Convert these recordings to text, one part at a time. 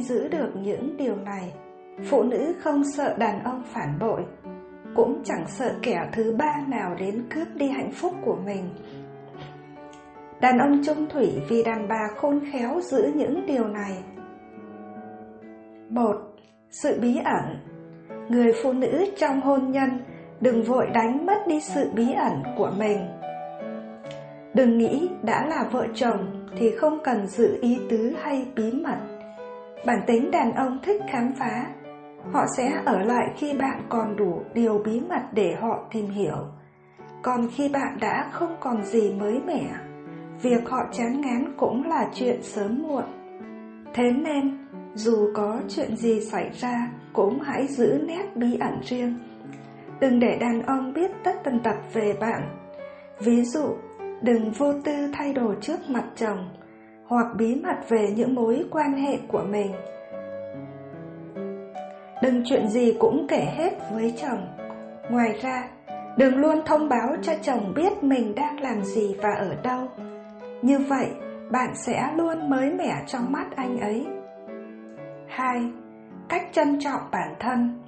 giữ được những điều này, phụ nữ không sợ đàn ông phản bội, cũng chẳng sợ kẻ thứ ba nào đến cướp đi hạnh phúc của mình. Đàn ông chung thủy vì đàn bà khôn khéo giữ những điều này. 1. Sự bí ẩn. Người phụ nữ trong hôn nhân đừng vội đánh mất đi sự bí ẩn của mình. Đừng nghĩ đã là vợ chồng thì không cần giữ ý tứ hay bí mật. Bản tính đàn ông thích khám phá. Họ sẽ ở lại khi bạn còn đủ điều bí mật để họ tìm hiểu. Còn khi bạn đã không còn gì mới mẻ, việc họ chán ngán cũng là chuyện sớm muộn. Thế nên, dù có chuyện gì xảy ra, cũng hãy giữ nét bí ẩn riêng. Đừng để đàn ông biết tất tần tật về bạn. Ví dụ, đừng vô tư thay đồ trước mặt chồng, hoặc bí mật về những mối quan hệ của mình. Đừng chuyện gì cũng kể hết với chồng. Ngoài ra, đừng luôn thông báo cho chồng biết mình đang làm gì và ở đâu. Như vậy, bạn sẽ luôn mới mẻ trong mắt anh ấy. 2. Cách trân trọng bản thân.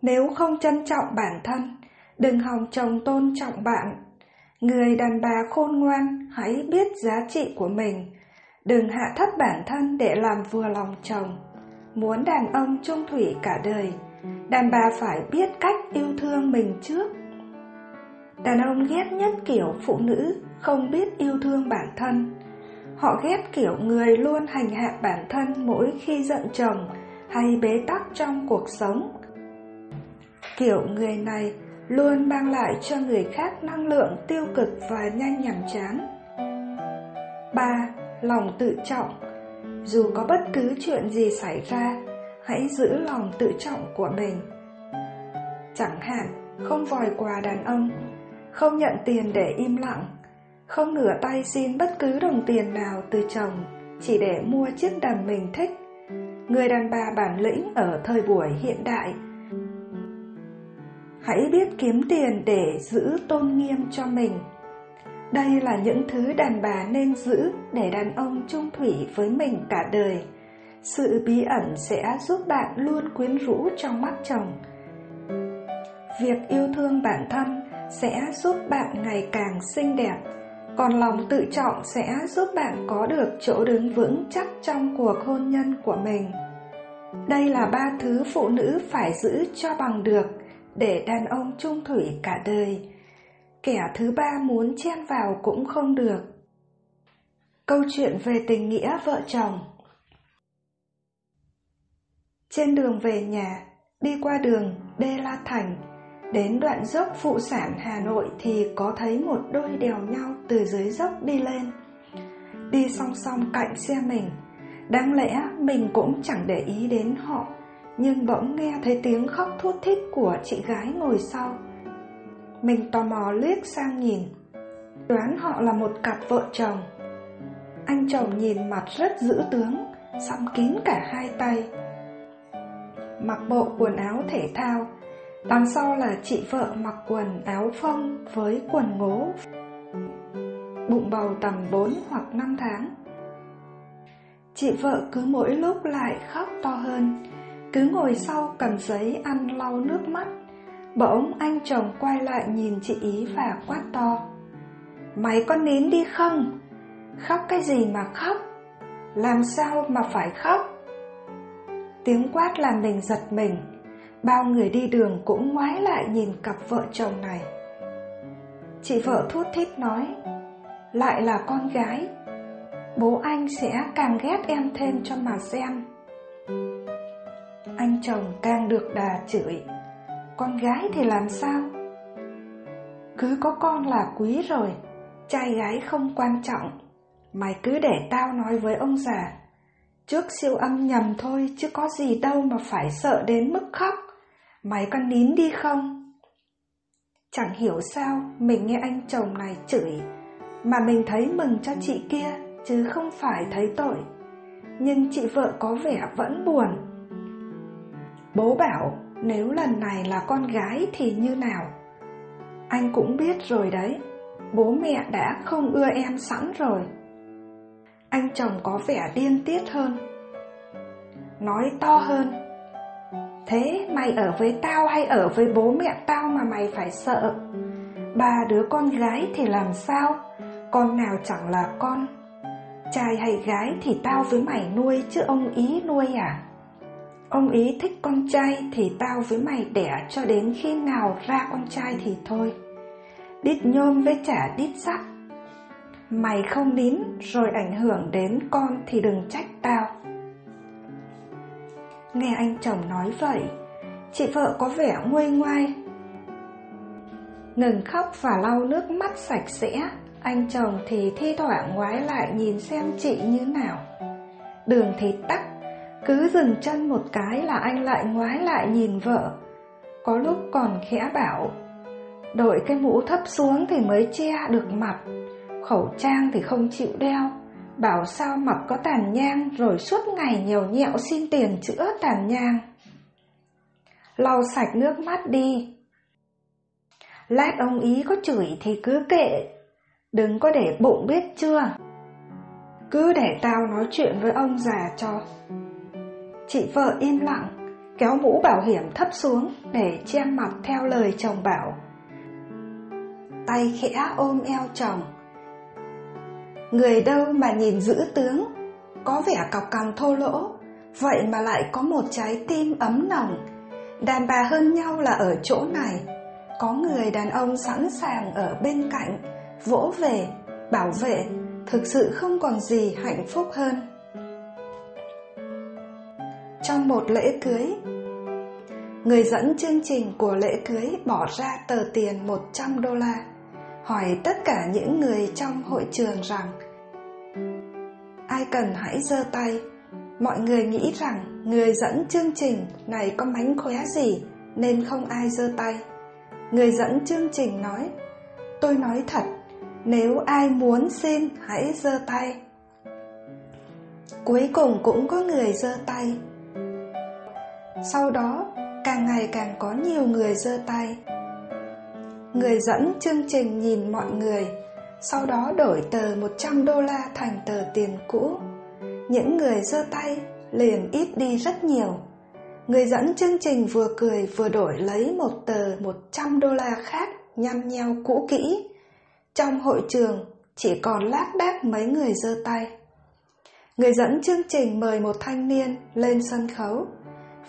Nếu không trân trọng bản thân, đừng hòng chồng tôn trọng bạn. Người đàn bà khôn ngoan hãy biết giá trị của mình. Đừng hạ thấp bản thân để làm vừa lòng chồng. Muốn đàn ông chung thủy cả đời, đàn bà phải biết cách yêu thương mình trước. Đàn ông ghét nhất kiểu phụ nữ không biết yêu thương bản thân. Họ ghét kiểu người luôn hành hạ bản thân mỗi khi giận chồng hay bế tắc trong cuộc sống. Kiểu người này luôn mang lại cho người khác năng lượng tiêu cực và nhanh nhàm chán. 3. Lòng tự trọng. Dù có bất cứ chuyện gì xảy ra, hãy giữ lòng tự trọng của mình. Chẳng hạn, không vòi quà đàn ông, không nhận tiền để im lặng, không nửa tay xin bất cứ đồng tiền nào từ chồng chỉ để mua chiếc đầm mình thích. Người đàn bà bản lĩnh ở thời buổi hiện đại hãy biết kiếm tiền để giữ tôn nghiêm cho mình. Đây là những thứ đàn bà nên giữ để đàn ông chung thủy với mình cả đời. Sự bí ẩn sẽ giúp bạn luôn quyến rũ trong mắt chồng. Việc yêu thương bản thân sẽ giúp bạn ngày càng xinh đẹp, còn lòng tự trọng sẽ giúp bạn có được chỗ đứng vững chắc trong cuộc hôn nhân của mình. Đây là 3 thứ phụ nữ phải giữ cho bằng được để đàn ông chung thủy cả đời. Kẻ thứ ba muốn chen vào cũng không được. Câu chuyện về tình nghĩa vợ chồng. Trên đường về nhà, đi qua đường Đê La Thành, đến đoạn dốc Phụ Sản Hà Nội thì có thấy một đôi đèo nhau từ dưới dốc đi lên. Đi song song cạnh xe mình, đáng lẽ mình cũng chẳng để ý đến họ, nhưng bỗng nghe thấy tiếng khóc thút thít của chị gái ngồi sau. Mình tò mò liếc sang nhìn, đoán họ là một cặp vợ chồng. Anh chồng nhìn mặt rất dữ tướng, xăm kín cả hai tay, mặc bộ quần áo thể thao. Đằng sau là chị vợ mặc quần áo phông với quần ngố, bụng bầu tầm 4 hoặc 5 tháng. Chị vợ cứ mỗi lúc lại khóc to hơn, cứ ngồi sau cầm giấy ăn lau nước mắt. Bỗng anh chồng quay lại nhìn chị ý và quát to: "Mày có nín đi không? Khóc cái gì mà khóc? Làm sao mà phải khóc?" Tiếng quát làm mình giật mình. Bao người đi đường cũng ngoái lại nhìn cặp vợ chồng này. Chị vợ thút thít nói: "Lại là con gái, bố anh sẽ càng ghét em thêm cho mà xem." Anh chồng càng được đà chửi: "Con gái thì làm sao? Cứ có con là quý rồi, trai gái không quan trọng. Mày cứ để tao nói với ông già. Trước siêu âm nhầm thôi chứ có gì đâu mà phải sợ đến mức khóc. Mày có nín đi không?" Chẳng hiểu sao mình nghe anh chồng này chửi mà mình thấy mừng cho chị kia, chứ không phải thấy tội. Nhưng chị vợ có vẻ vẫn buồn. Bố bảo nếu lần này là con gái thì như nào? Anh cũng biết rồi đấy, bố mẹ đã không ưa em sẵn rồi. Anh chồng có vẻ điên tiết hơn, nói to hơn: Thế mày ở với tao hay ở với bố mẹ tao mà mày phải sợ? 3 đứa con gái thì làm sao? Con nào chẳng là con. Trai hay gái thì tao với mày nuôi chứ ông ý nuôi à? Ông ý thích con trai thì tao với mày đẻ cho đến khi nào ra con trai thì thôi. Đít nhôm với chả đít sắt. Mày không nín rồi ảnh hưởng đến con thì đừng trách tao. Nghe anh chồng nói vậy, chị vợ có vẻ nguôi ngoai, ngừng khóc và lau nước mắt sạch sẽ. Anh chồng thì thi thoảng ngoái lại nhìn xem chị như nào. Đường thì tắc, cứ dừng chân một cái là anh lại ngoái lại nhìn vợ. Có lúc còn khẽ bảo: Đội cái mũ thấp xuống thì mới che được mặt, khẩu trang thì không chịu đeo, bảo sao mặt có tàn nhang rồi suốt ngày nhèo nhẹo xin tiền chữa tàn nhang. Lau sạch nước mắt đi. Lát ông ý có chửi thì cứ kệ, đừng có để bụng biết chưa. Cứ để tao nói chuyện với ông già cho. Chị vợ im lặng, kéo mũ bảo hiểm thấp xuống để che mặt theo lời chồng bảo. Tay khẽ ôm eo chồng. Người đâu mà nhìn dữ tướng, có vẻ cọc cằn thô lỗ, vậy mà lại có một trái tim ấm nồng. Đàn bà hơn nhau là ở chỗ này, có người đàn ông sẵn sàng ở bên cạnh, vỗ về, bảo vệ, thực sự không còn gì hạnh phúc hơn. Trong một lễ cưới, người dẫn chương trình của lễ cưới bỏ ra tờ tiền $100, hỏi tất cả những người trong hội trường rằng: Ai cần hãy giơ tay. Mọi người nghĩ rằng người dẫn chương trình này có mánh khóe gì nên không ai giơ tay. Người dẫn chương trình nói: Tôi nói thật, nếu ai muốn xin hãy giơ tay. Cuối cùng cũng có người giơ tay. Sau đó càng ngày càng có nhiều người giơ tay. Người dẫn chương trình nhìn mọi người, sau đó đổi tờ $100 thành tờ tiền cũ. Những người giơ tay liền ít đi rất nhiều. Người dẫn chương trình vừa cười vừa đổi lấy một tờ $100 khác nhăn nheo cũ kỹ. Trong hội trường chỉ còn lác đác mấy người giơ tay. Người dẫn chương trình mời một thanh niên lên sân khấu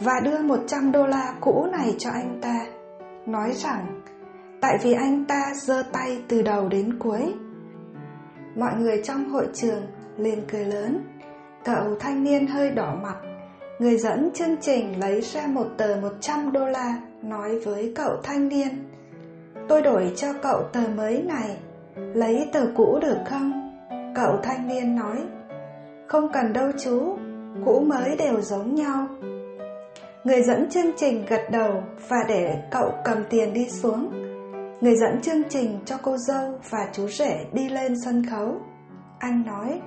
và đưa $100 cũ này cho anh ta, nói rằng tại vì anh ta giơ tay từ đầu đến cuối. Mọi người trong hội trường liền cười lớn. Cậu thanh niên hơi đỏ mặt. Người dẫn chương trình lấy ra một tờ $100, nói với cậu thanh niên: Tôi đổi cho cậu tờ mới này, lấy tờ cũ được không? Cậu thanh niên nói: Không cần đâu chú, cũ mới đều giống nhau. Người dẫn chương trình gật đầu và để cậu cầm tiền đi xuống. Người dẫn chương trình cho cô dâu và chú rể đi lên sân khấu. Anh nói: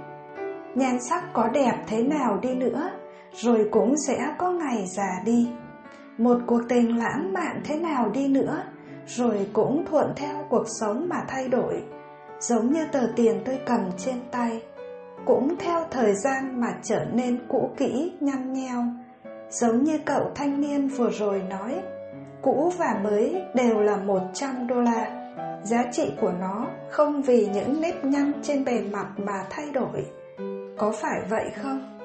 Nhan sắc có đẹp thế nào đi nữa, rồi cũng sẽ có ngày già đi. Một cuộc tình lãng mạn thế nào đi nữa, rồi cũng thuận theo cuộc sống mà thay đổi. Giống như tờ tiền tôi cầm trên tay, cũng theo thời gian mà trở nên cũ kỹ, nhăn nheo. Giống như cậu thanh niên vừa rồi nói, cũ và mới đều là $100. Giá trị của nó không vì những nếp nhăn trên bề mặt mà thay đổi. Có phải vậy không?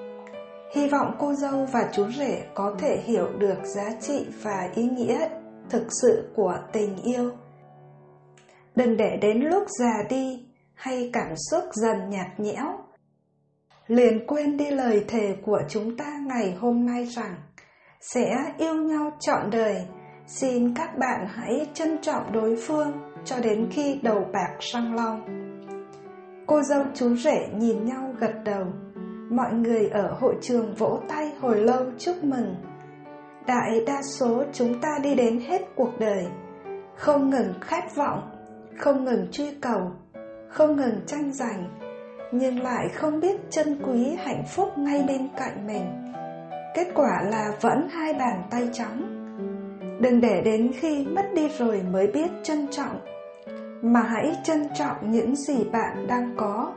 Hy vọng cô dâu và chú rể có thể hiểu được giá trị và ý nghĩa thực sự của tình yêu. Đừng để đến lúc già đi hay cảm xúc dần nhạt nhẽo, liền quên đi lời thề của chúng ta ngày hôm nay rằng sẽ yêu nhau trọn đời. Xin các bạn hãy trân trọng đối phương cho đến khi đầu bạc răng long. Cô dâu chú rể nhìn nhau gật đầu. Mọi người ở hội trường vỗ tay hồi lâu chúc mừng. Đại đa số chúng ta đi đến hết cuộc đời, không ngừng khát vọng, không ngừng truy cầu, không ngừng tranh giành, nhưng lại không biết trân quý hạnh phúc ngay bên cạnh mình. Kết quả là vẫn hai bàn tay trắng. Đừng để đến khi mất đi rồi mới biết trân trọng, mà hãy trân trọng những gì bạn đang có.